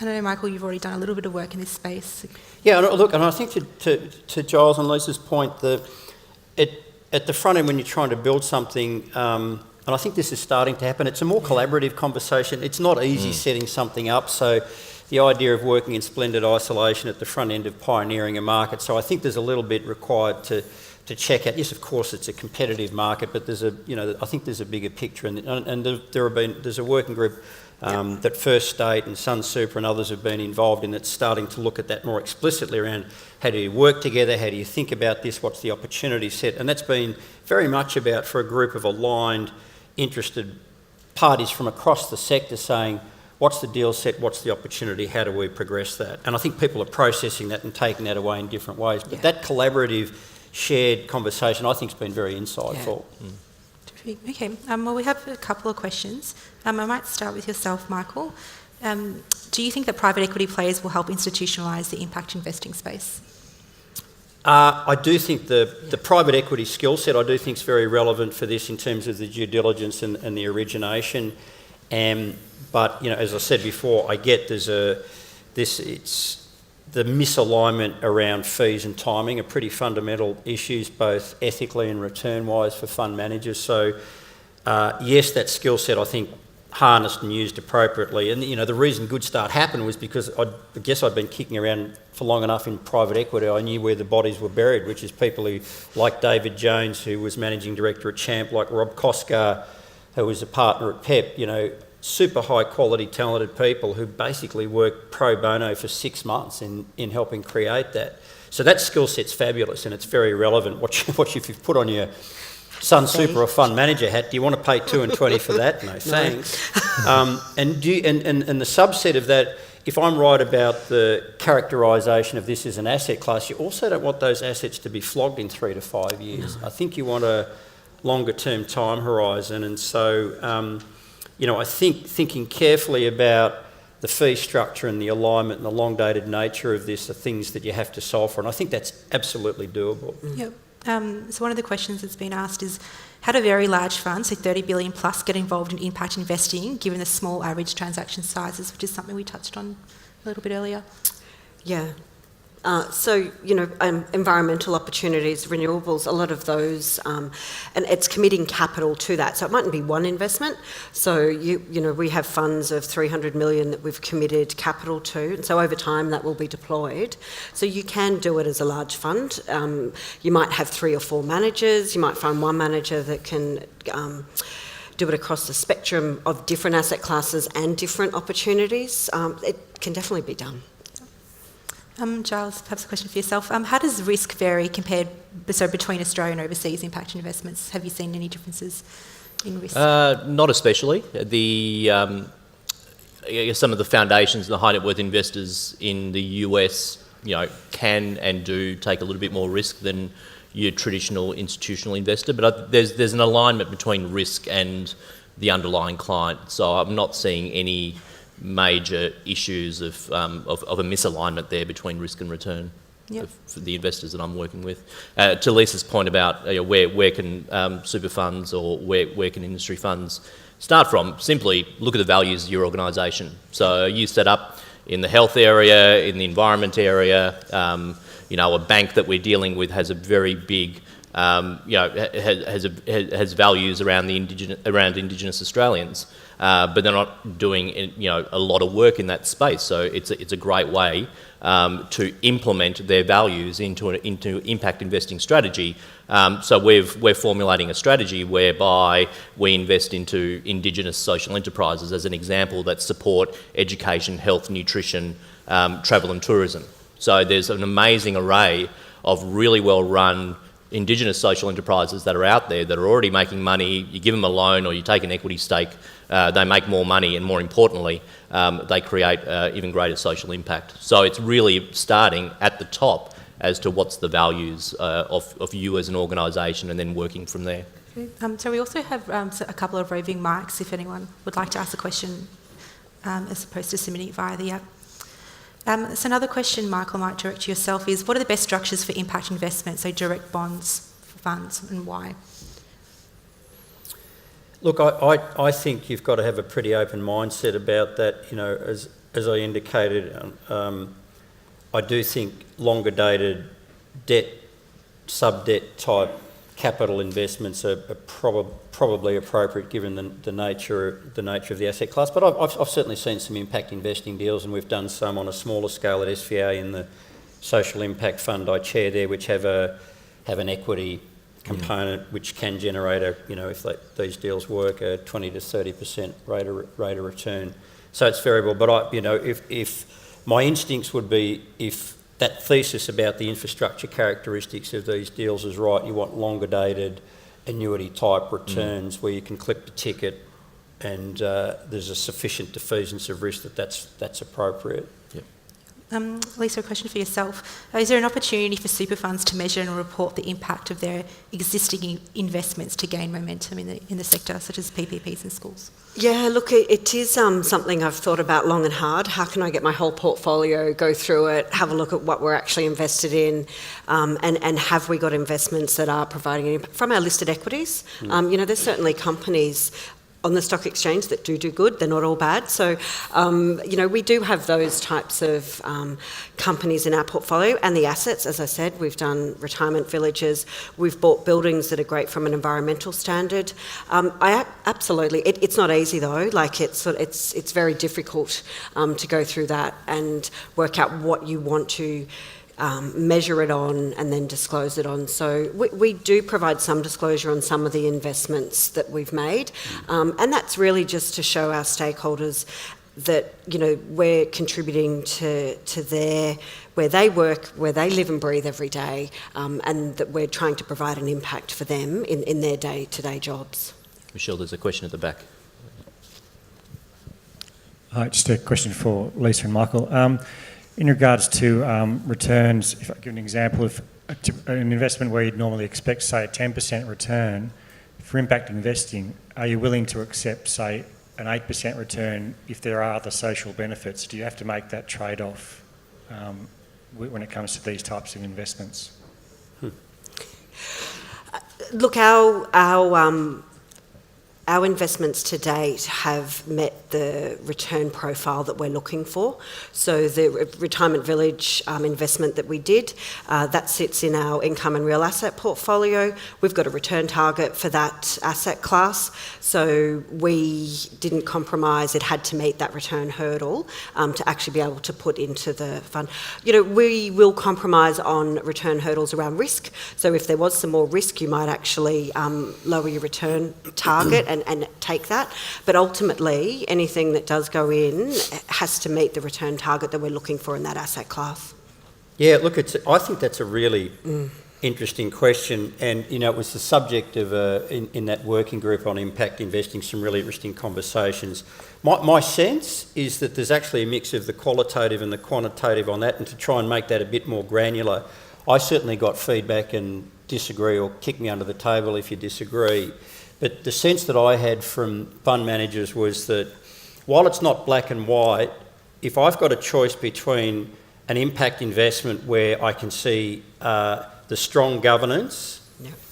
[SPEAKER 9] I know, Michael, you've already done a little bit of work in this space.
[SPEAKER 11] Yeah, look, and I think to Giles and Lisa's point, at the front end when you're trying to build something, and I think this is starting to happen, it's a more collaborative conversation. It's not easy setting something up, so the idea of working in splendid isolation at the front end of pioneering a market. So I think there's a little bit required to check out. Yes, of course, it's a competitive market, but there's I think there's a bigger picture, and there's a working group that First State and Sunsuper and others have been involved in that's starting to look at that more explicitly around how do you work together, how do you think about this, what's the opportunity set, and that's been very much about, for a group of aligned, interested parties from across the sector, saying, what's the deal set, what's the opportunity, how do we progress that? And I think people are processing that and taking that away in different ways. But that collaborative, shared conversation, I think, has been very insightful.
[SPEAKER 9] Okay, well, we have a couple of questions. I might start with yourself, Michael. Do you think that private equity players will help institutionalise the impact investing space?
[SPEAKER 11] I do think the private equity skill set, I do think is very relevant for this in terms of the due diligence and the origination. But, you know, as I said before, I get it's the misalignment around fees and timing are pretty fundamental issues, both ethically and return-wise for fund managers. So, yes, that skill set, I think, harnessed and used appropriately. And, you know, the reason Good Start happened was because I guess I'd been kicking around for long enough in private equity. I knew where the bodies were buried, which is people who, like David Jones, who was managing director at Champ, like Rob Koskar, who was a partner at PEP, you know, super high quality, talented people who basically worked pro bono for 6 months in helping create that. So that skill set's fabulous and it's very relevant. What you've put on your Sunsuper or fund manager hat, do you want to pay 2 and 20 for that? No, thanks. And the subset of that, if I'm right about the characterisation of this as an asset class, you also don't want those assets to be flogged in 3 to 5 years. I think you want a longer term time horizon. And so, you know, I think thinking carefully about the fee structure and the alignment and the long dated nature of this are things that you have to solve for. And I think that's absolutely doable.
[SPEAKER 9] Yep. So one of the questions that's been asked is, how do very large funds, so 30 billion plus, get involved in impact investing, given the small average transaction sizes, which is something we touched on a little bit earlier?
[SPEAKER 12] Yeah. So, you know, environmental opportunities, renewables, a lot of those, and it's committing capital to that. So it mightn't be one investment. So, you know, we have funds of 300 million that we've committed capital to. And so over time that will be deployed. So you can do it as a large fund. You might have 3 or 4 managers. You might find one manager that can do it across the spectrum of different asset classes and different opportunities. It can definitely be done.
[SPEAKER 9] Giles, perhaps a question for yourself. How does risk vary between Australia and overseas impact investments? Have you seen any differences in risk?
[SPEAKER 10] Not especially. I guess some of the foundations and the high net worth investors in the US, you know, can and do take a little bit more risk than your traditional institutional investor. But there's an alignment between risk and the underlying client. So I'm not seeing any major issues of a misalignment there between risk and return. Yep. For the investors that I'm working with. To Lisa's point about where can super funds or where can industry funds start from, simply look at the values of your organisation. So you set up in the health area, in the environment area, you know, a bank that we're dealing with has a very big you know, has values around Indigenous Australians, but they're not doing, you know, a lot of work in that space. So it's a great way to implement their values into impact investing strategy. So we're formulating a strategy whereby we invest into Indigenous social enterprises, as an example, that support education, health, nutrition, travel and tourism. So there's an amazing array of really well-run Indigenous social enterprises that are out there that are already making money. You give them a loan or you take an equity stake, they make more money, and more importantly, they create even greater social impact. So it's really starting at the top as to what's the values of you as an organisation, and then working from there.
[SPEAKER 9] So we also have a couple of roving mics if anyone would like to ask a question as opposed to submitting it via the app. So another question, Michael, I might direct to yourself is, what are the best structures for impact investment, so direct bonds, funds, and why?
[SPEAKER 11] Look, I think you've got to have a pretty open mindset about that. You know, as I indicated, I do think longer dated debt, sub-debt type capital investments are probably appropriate given the nature of the asset class. But I've certainly seen some impact investing deals, and we've done some on a smaller scale at SVA in the social impact fund I chair there, which have an equity component which can generate if these deals work, a 20 to 30% rate of return. So it's variable. But if my instincts would be, if that thesis about the infrastructure characteristics of these deals is right, you want longer dated annuity type returns where you can clip the ticket and there's a sufficient diffusence of risk that's appropriate.
[SPEAKER 10] Yep.
[SPEAKER 9] Lisa, a question for yourself. Is there an opportunity for super funds to measure and report the impact of their existing investments to gain momentum in the sector, such as PPPs in schools?
[SPEAKER 12] Yeah, look, it is something I've thought about long and hard. How can I get my whole portfolio, go through it, have a look at what we're actually invested in, and have we got investments that are providing an impact from our listed equities? There's certainly companies on the stock exchange that do good. They're not all bad. So, we do have those types of companies in our portfolio, and the assets, as I said, we've done retirement villages, we've bought buildings that are great from an environmental standard. Absolutely, it's not easy though. Like it's very difficult to go through that and work out what you want to measure it on and then disclose it on. So we do provide some disclosure on some of the investments that we've made, and that's really just to show our stakeholders that we're contributing to where they work, where they live and breathe every day, and that we're trying to provide an impact for them in their day-to-day jobs.
[SPEAKER 10] Michelle, there's a question at the back.
[SPEAKER 13] Hi, just a question for Lisa and Michael. In regards to returns, if I give an example of an investment where you'd normally expect, say, a 10% return, for impact investing, are you willing to accept, say, an 8% return if there are other social benefits? Do you have to make that trade-off when it comes to these types of investments?
[SPEAKER 12] Look, our investments to date have met the return profile that we're looking for. So the retirement village investment that we did, that sits in our income and real asset portfolio. We've got a return target for that asset class. So we didn't compromise. It had to meet that return hurdle to actually be able to put into the fund. We will compromise on return hurdles around risk. So if there was some more risk, you might actually lower your return target and take that. But ultimately, anything that does go in has to meet the return target that we're looking for in that asset class.
[SPEAKER 11] Yeah, look, I think that's a really interesting question, and it was the subject of in that working group on impact investing, some really interesting conversations. My sense is that there's actually a mix of the qualitative and the quantitative on that, and to try and make that a bit more granular. I certainly got feedback and disagree, or kick me under the table if you disagree. But the sense that I had from fund managers was that while it's not black and white, if I've got a choice between an impact investment where I can see the strong governance,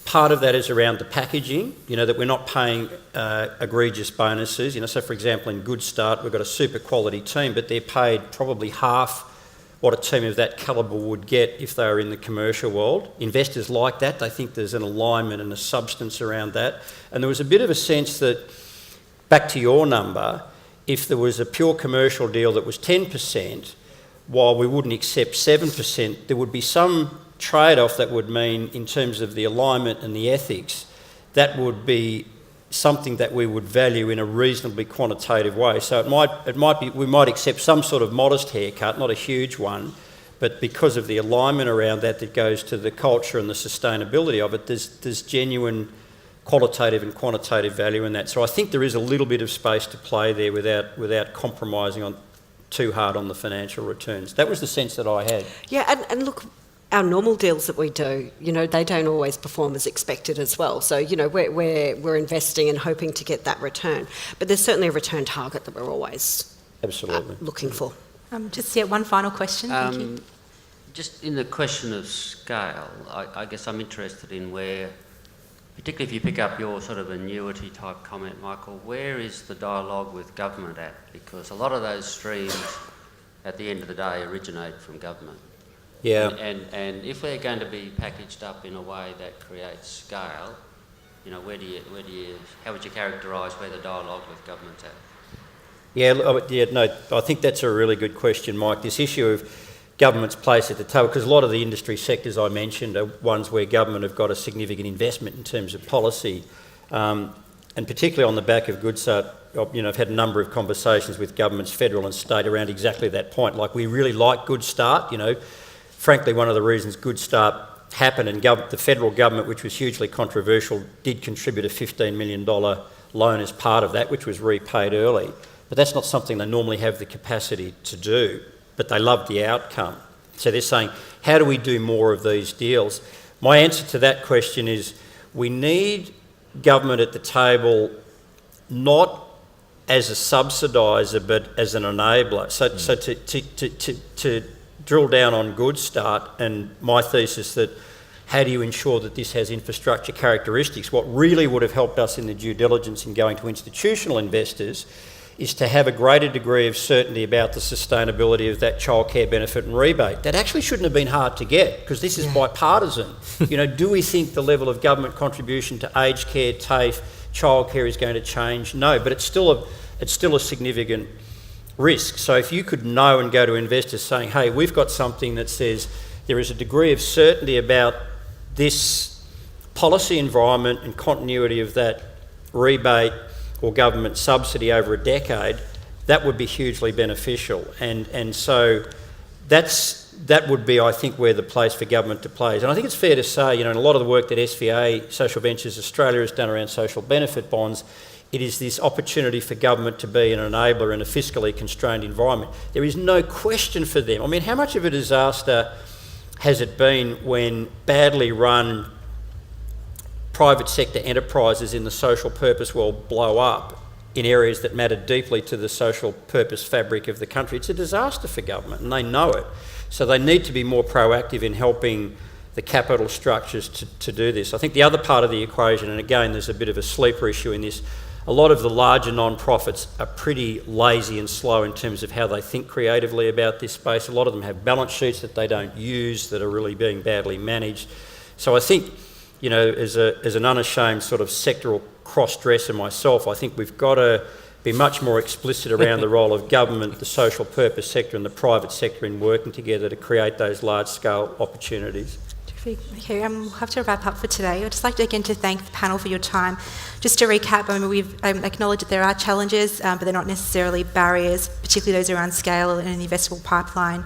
[SPEAKER 11] part of that is around the packaging, that we're not paying egregious bonuses. So for example, in Good Start, we've got a super quality team, but they're paid probably half what a team of that calibre would get if they were in the commercial world. Investors like that. They think there's an alignment and a substance around that. And there was a bit of a sense that, back to your number, if there was a pure commercial deal that was 10%, while we wouldn't accept 7%, there would be some trade-off that would mean, in terms of the alignment and the ethics, that would be something that we would value in a reasonably quantitative way. So it might be we might accept some sort of modest haircut, not a huge one, but because of the alignment around that goes to the culture and the sustainability of it, there's genuine qualitative and quantitative value in that. So I think there is a little bit of space to play there without compromising on too hard on the financial returns. That was the sense that I had.
[SPEAKER 12] Yeah, and look, our normal deals that we do, they don't always perform as expected as well. So, we're investing and hoping to get that return. But there's certainly a return target that we're always
[SPEAKER 11] absolutely
[SPEAKER 12] looking for.
[SPEAKER 9] Just one final question. Thank you.
[SPEAKER 14] Just in the question of scale, I guess I'm interested in where, particularly if you pick up your sort of annuity type comment, Michael, where is the dialogue with government at? Because a lot of those streams, at the end of the day, originate from government.
[SPEAKER 11] Yeah.
[SPEAKER 14] And if they're going to be packaged up in a way that creates scale, how would you characterise where the dialogue with government's at?
[SPEAKER 11] I think that's a really good question, Mike. This issue of government's place at the table, because a lot of the industry sectors I mentioned are ones where government have got a significant investment in terms of policy, and particularly on the back of Good Start, I've had a number of conversations with governments, federal and state, around exactly that point. Like, we really like Good Start, Frankly, one of the reasons Good Start happened, and the federal government, which was hugely controversial, did contribute a $15 million loan as part of that, which was repaid early. But that's not something they normally have the capacity to do. but they loved the outcome. So they're saying, how do we do more of these deals? My answer to that question is we need government at the table not as a subsidiser but as an enabler. So to drill down on Good Start and my thesis that how do you ensure that this has infrastructure characteristics, what really would have helped us in the due diligence in going to institutional investors is to have a greater degree of certainty about the sustainability of that childcare benefit and rebate. That actually shouldn't have been hard to get because this is bipartisan. You know, do we think the level of government contribution to aged care, TAFE, childcare is going to change? No, but it's still a significant risk. So if you could know and go to investors saying, hey, we've got something that says there is a degree of certainty about this policy environment and continuity of that rebate or government subsidy over a decade, that would be hugely beneficial. And so that would be, I think, where the place for government to play is. And I think it's fair to say, you know, in a lot of the work that SVA, Social Ventures Australia, has done around social benefit bonds, it is this opportunity for government to be an enabler in a fiscally constrained environment. There is no question for them. I mean, how much of a disaster has it been when badly run private sector enterprises in the social purpose world blow up in areas that matter deeply to the social purpose fabric of the country? It's a disaster for government and they know it. So they need to be more proactive in helping the capital structures to do this. I think the other part of the equation, and again there's a bit of a sleeper issue in this, a lot of the larger non-profits are pretty lazy and slow in terms of how they think creatively about this space. A lot of them have balance sheets that they don't use that are really being badly managed. So I think, you know, as an unashamed sort of sectoral cross-dresser myself, I think we've got to be much more explicit around the role of government, the social purpose sector and the private sector in working together to create those large-scale opportunities.
[SPEAKER 9] Okay, we'll have to wrap up for today. I'd just like to again to thank the panel for your time. Just to recap, I mean, we've acknowledged that there are challenges, but they're not necessarily barriers, particularly those around scale and the investable pipeline.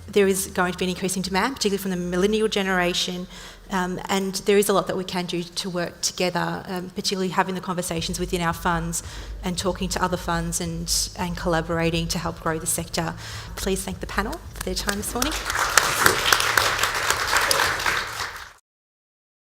[SPEAKER 9] There is going to be an increasing demand, particularly from the millennial generation, and there is a lot that we can do to work together, particularly having the conversations within our funds and talking to other funds and collaborating to help grow the sector. Please thank the panel for their time this morning.